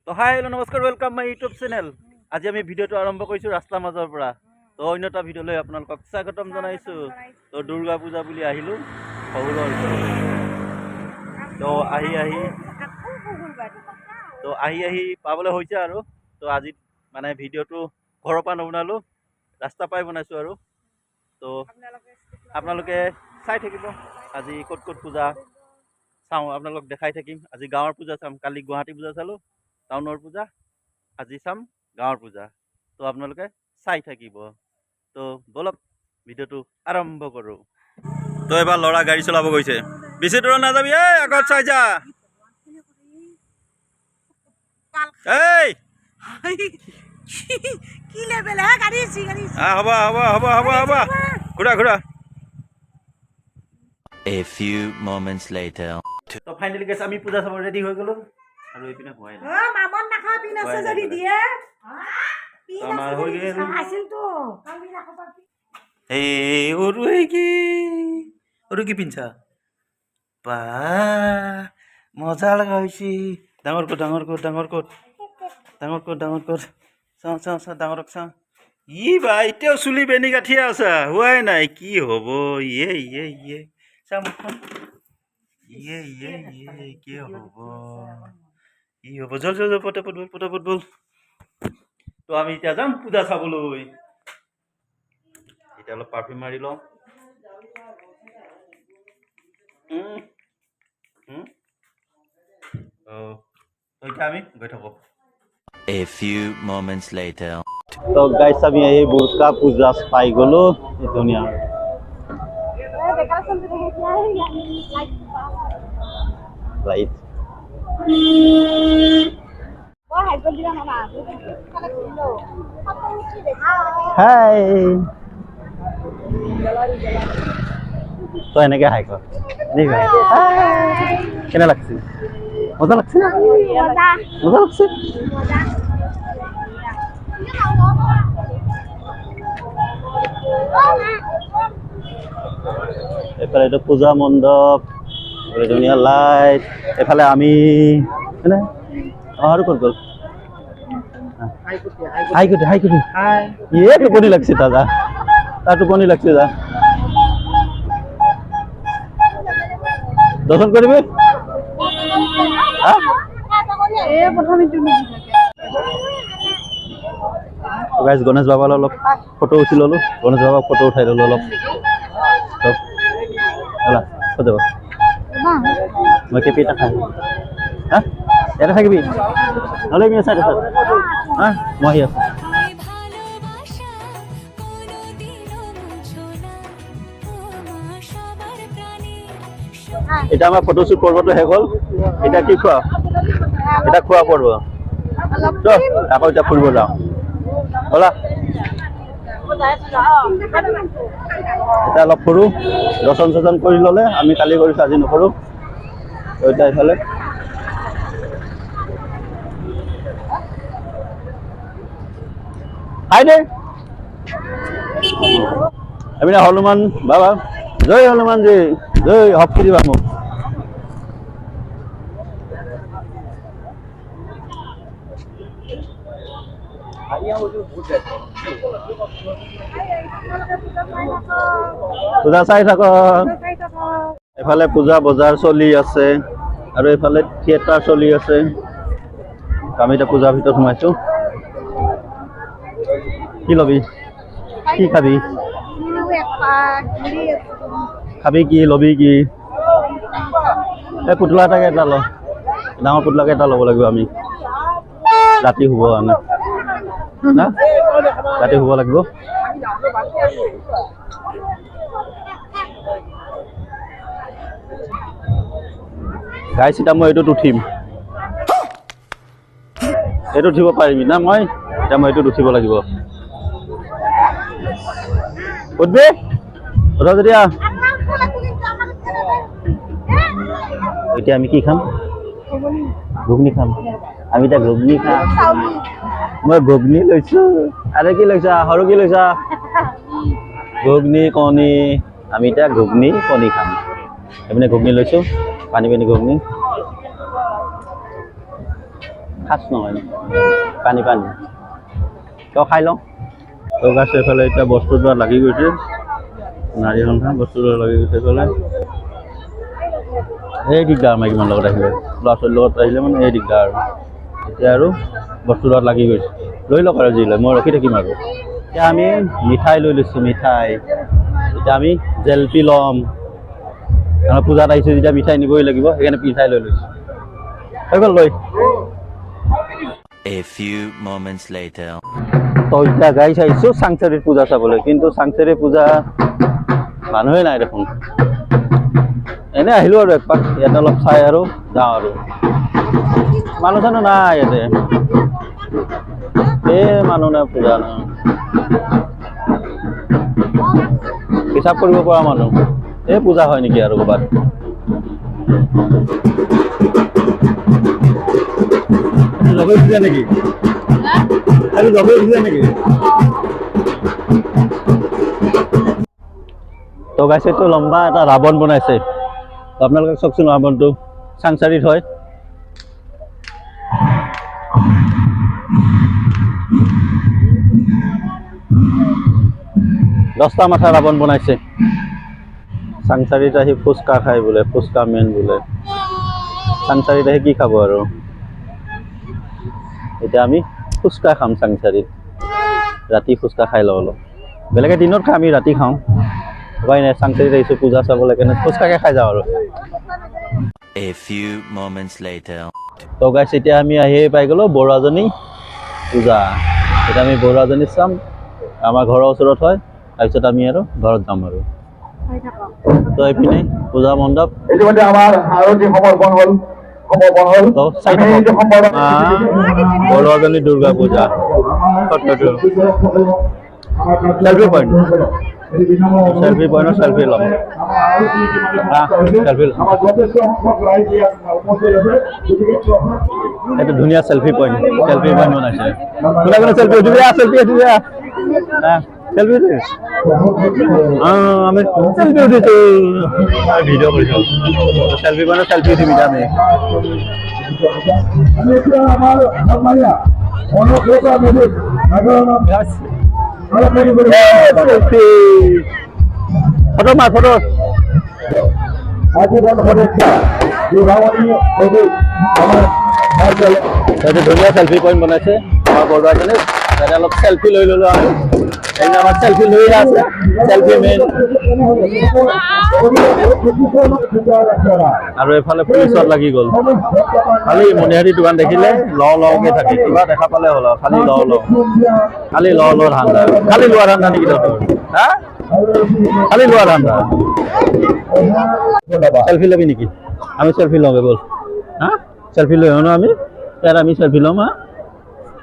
তো hi hello' নমস্কাৰ welcome my YouTube channel. আজি আমি ভিডিঅ'টো আৰম্ভ কৰিছোঁ ৰাস্তাৰ মাজৰ পৰা। তো অন্য এটা ভিডিঅ'লৈ আপোনালোকক স্বাগতম জনাইছোঁ। তো দুৰ্গা পূজা বুলি আহিলোঁ শহুৰৰ ওচৰত। তো আহি পাবলৈ হৈছে আৰু। তো আজি মানে ভিডিঅ'টো ঘৰৰ পৰা নবনালোঁ, ৰাস্তা পাই বনাইছোঁ আৰু। তো আপোনালোকে চাই থাকিব আজি ক'ত ক'ত পূজা চাওঁ, আপোনালোক দেখাই থাকিম। আজি গাঁৱৰ পূজা চাম, কালি গুৱাহাটী পূজা চালোঁ, টাউনৰ পূজা, আজি চাম গাঁৱৰ পূজা। তো আপোনালোকে চাই থাকিব। তো বলক ভিডিঅ'টো আৰম্ভ কৰোঁ। তো এবাৰ ল'ৰা গাড়ী চলাব গৈছে। বেছি দূৰত নাযাবি, এই আগত চাই যা। এই কি লেভেল হে গাড়ী হ'ব ঘূৰা। A few moments later. তো ফাইনেলি গেছ আমি পূজা চাব ৰেডি হৈ গ'লো আৰু এইপিনে হোৱাই নাই। মামন নাখা পিন আছে যদি দিয়ে আমাৰ হৈ গ'ল। আছিল তো কালি ৰাখবা এই অৰু কি পিন্ধছা বা মজা লগা হৈছে। ডাঙৰ ক'ত চাওঁ ডাঙৰক চাওঁ। ই বা এতিয়াও চুলি বেনি গাঁঠিয়ে আছা, হোৱাই নাই, কি হ'ব? ইয়ে চাওঁ মুখখন। ইয়ে কি হ'ব? জল পটাপট বল। তো আমি এতিয়া যাম পূজা চাবলৈ। এতিয়া অলপ পাৰফিউম মাৰি লওঁ। এতিয়া আমি গৈ থাকোঁ। A few moments later. তো গাইছ আমি এই বুৰ্কা পূজা পাই গ'লো। ধুনীয়া লাইট। হাই তো এনেকে হাই কৰ। কেনে লাগছে? মজা লাগছে? এফালে এইটো পূজা মণ্ডপ, ধুনীয়া লাইট। এফালে আমি আৰু ক'ত গ'ল? হাই কুটি ইয়ে টোপনি লাগছে দাদা, তাৰ টোপনি লাগছে যা। দৰ্শন কৰিবি? গণেশ বাবালৈ অলপ ফটো উঠি ল'লো, গণেশ বাবাক ফটো উঠাই ল'লো অলপ। যাব মই কেপি এটা খাই হা ইয়াতে থাকিবি নহ'লে আমি চাই থাকোঁ হা, মই আহি আছোঁ। এতিয়া আমাৰ ফটোশ্বুট পৰ্বটো শেষ হ'ল। এতিয়া কি খোৱা? এতিয়া খোৱা পৰ্ব। আকৌ এতিয়া ফুৰিব যাওঁ ব'লা। এতিয়া অলপ ফুৰোঁ, দৰ্শন কৰি ল'লে। আমি কালি কৰিছোঁ, আজি নকৰোঁ। এতিয়া এইফালে আমি হনুমান বাবা, জয় হনুমানজি, জয় হপ্তি দিবা মোক। পূজা চাই থাক। এফালে পূজা বজাৰ চলি আছে আৰু এইফালে থিয়েটাৰ চলি আছে। আমি এতিয়া পূজাৰ ভিতৰত সোমাইছোঁ। কি ল'বি? কি খাবি? কি ল'বি কি? এই পুতলা এটাকে এটা ল, ডাঙৰ পুতলাকে এটা ল'ব লাগিব আমি। ৰাতি শুব কাৰণে না, ৰাতি শুব লাগিব। গাইছ এতিয়া মই এইটোত উঠিম। এইটো উঠিব পাৰিবি না? মই এতিয়া মই এইটোত উঠিব লাগিব। উঠবি উঠা যেতিয়া। এতিয়া আমি কি খাম? ঘুগনি খাম। আমি এতিয়া ঘুগনি খাম। মই ঘুগনি লৈছোঁ। আৰু কি লৈছা? সৰু কি লৈছা? ঘুগনি কণী। আমি এতিয়া ঘুগনি কণী খাম। এইপিনে ঘুগনি লৈছোঁ, পানী ঘুগনি। খাচ নহয় পানী পানী তো খাই লওঁ তো গাছ এইফালে এতিয়া বস্তুটো লাগি গৈছে নাৰী সন্থা বস্তুটো লাগি গৈছে এইফালে এই দিগদাৰ মাইকী মানুহৰ লগত আহিলে ল'ৰা ছোৱালীৰ লগত আহিলে মানে এই দিগদাৰ আৰু এতিয়া আৰু বস্তুটো লাগি গৈছে লৈ লওক আৰু যি লয় মই ৰখি থাকিম আৰু এতিয়া আমি মিঠাই লৈ লৈছোঁ মিঠাই এতিয়া আমি জেলপি ল'ম আমাৰ পূজাত আহিছোঁ যেতিয়া মিঠাই নিবই লাগিব সেইকাৰণে মিঠাই লৈ লৈছোঁ হৈ গ'ল লৈ A few moments later. তো এতিয়া গাড়ী চাইছোঁ চাংচাৰিৰ পূজা চাবলৈ কিন্তু চাংচাৰিৰ পূজা মানুহে নাই দেখোন এনেই আহিলোঁ আৰু একপাক ইয়াতে অলপ চাই আৰু যাওঁ আৰু মানুহ চানুহ নাই ইয়াতে এই মানুহ নাই পূজা নাই হিচাপ কৰিব পৰা মানুহ এই পূজা হয় নেকি আৰু ক'ৰবাত লগাই দিছে নেকি আৰু লগাই দিছে নেকি তো গাইছে এইটো লম্বা এটা ৰাৱণ বনাইছে আপোনালোকে চাওকচোন ৰাৱণটো চাংচাৰিত হয় দহটা মাথা ৰাৱণ বনাইছে চাংচাৰিত আহি ফুচকা খাই বোলে ফুচকা মেইন বোলে চাংচাৰিত আহি কি খাব আৰু এতিয়া আমি ফুচকা খাম চাংচাৰিত ৰাতি ফুচকা খাই লওঁ অলপ বেলেগে দিনত খাই আমি ৰাতি খাওঁ উপায় নাই চাংচাৰিত আহিছোঁ পূজা চাবলৈ কাৰণে ফুচকাকে খাই যাওঁ আৰু A few moments later. তো গাইছ এতিয়া আমি আহি পাই গ'লোঁ বৰুৱাজনী পূজা এতিয়া আমি বৰুৱাজনী চাম আমাৰ ঘৰৰ ওচৰত হয় তাৰপিছত আমি আৰু ঘৰত যাম আৰু তো এইপিনে পূজা মণ্ডপ ইতিমধ্যে আমাৰ আৰতি সমৰ্পণ হ'ল তো চাই বৰুৱাজনী দুৰ্গা পূজা সত্ৰটো সেলফি পইণ্ট সেলফি পইণ্টত সেলফি ল'ম সেলফি এইটো ধুনীয়া সেলফি পইণ্ট বনাইছে কোনে কোনে সেলফি উঠিবি সেলফি উঠিবি সেলফি আমি সেলফি উঠিছো ভিডিঅ' কৰিছোঁ সেলফি পইণ্টত সেলফি উঠিবি আমি ফটো মাৰ ফটো ধুনীয়া সেলফি পইণ্ট বনাইছে আমাৰ বৰুৱাজনী তাতে অলপ সেলফি লৈ ল'লোঁ আমি সেইদিনা আমাৰ সেলফি লৈয়ে আছে সেলফি মেইন আৰু এইফালে পুলিচত লাগি গ'ল খালি মণিহাৰী দোকান দেখিলে লওঁকৈ থাকে কিবা দেখা পালে হ'ল আৰু খালি খালি ধান্দা খালি লোৱা ধান্দা নেকি তহঁতৰ হা খালি লোৱা ধান্দা সেলফি ল'বি নেকি আমি সেলফি লওঁগৈ ব'ল হা সেলফি লৈ আহোঁ ন আমি ইয়াত আমি সেলফি ল'ম হা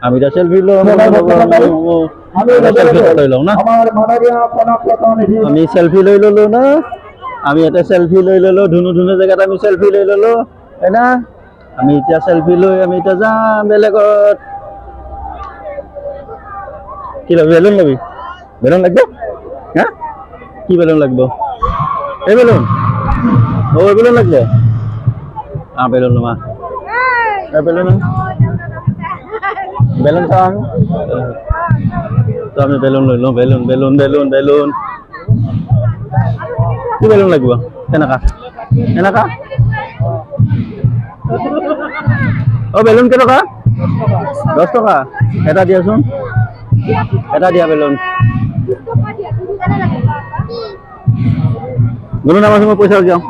আমি এতিয়া সেলফি ল'ম সেলফি লৈ লওঁ না আমি সেলফি লৈ ল'লোঁ না আমি ইয়াতে সেলফি লৈ ল'লোঁ ধুনু জেগাত আমি সেলফি লৈ ল'লোঁ হয় না আমি এতিয়া সেলফি লৈ আমি এতিয়া যাম বেলেগত কি ল'বি বেলুন ল'বি বেলুন লাগিব হা কি বেলুন লাগিব এই বেলুন এই বেলুন লাগিব বেলুন ল'মা বেলুন বেলুন খাওঁ তো আমি বেলুন লৈ লওঁ বেলুন কি বেলুন লাগিব এনেকা বেলুন কেইটকা 10 টকা এটা দিয়াচোন এটা দিয়া বেলুন গুণ নাম আছে মই পইচা যাওঁ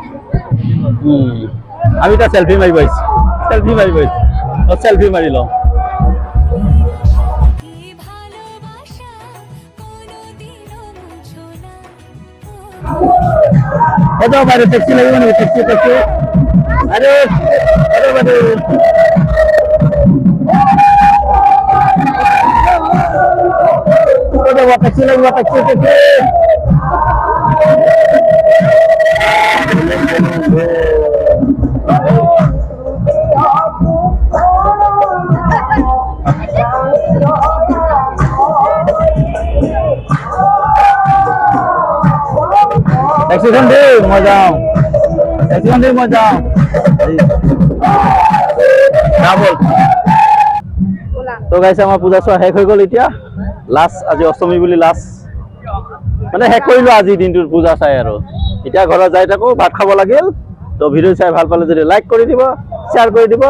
আমি এটা সেলফি মাৰিব আহিছোঁ সেলফি মাৰি লওঁ এটা বাইরে ট্যাক্সি লাগবে না ট্যাক্সি আরে বাইরে ট্যাক্সি লাগবে ট্যাক্সি ট্যাক্সিখন দেই মই যাওঁ ট্যাক্সিখন দেই মই যাওঁ না বল তো গাইছে আমাৰ পূজা চোৱা শেষ হৈ গ'ল এতিয়া লাষ্ট আজি অষ্টমী বুলি লাষ্ট মানে শেষ কৰিলোঁ আজি দিনটোৰ পূজা চাই আৰু এতিয়া ঘৰত যাই থাকোঁ ভাত খাব লাগিল তো ভিডিঅ' চাই ভাল পালে যদি লাইক কৰি দিব শ্বেয়াৰ কৰি দিব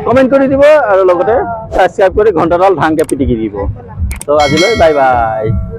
কমেণ্ট কৰি দিব আৰু লগতে ছাবস্ক্ৰাইব কৰি ঘণ্টাডাল ধাংকে পিটিকি দিব তো আজিলৈ বাই বাই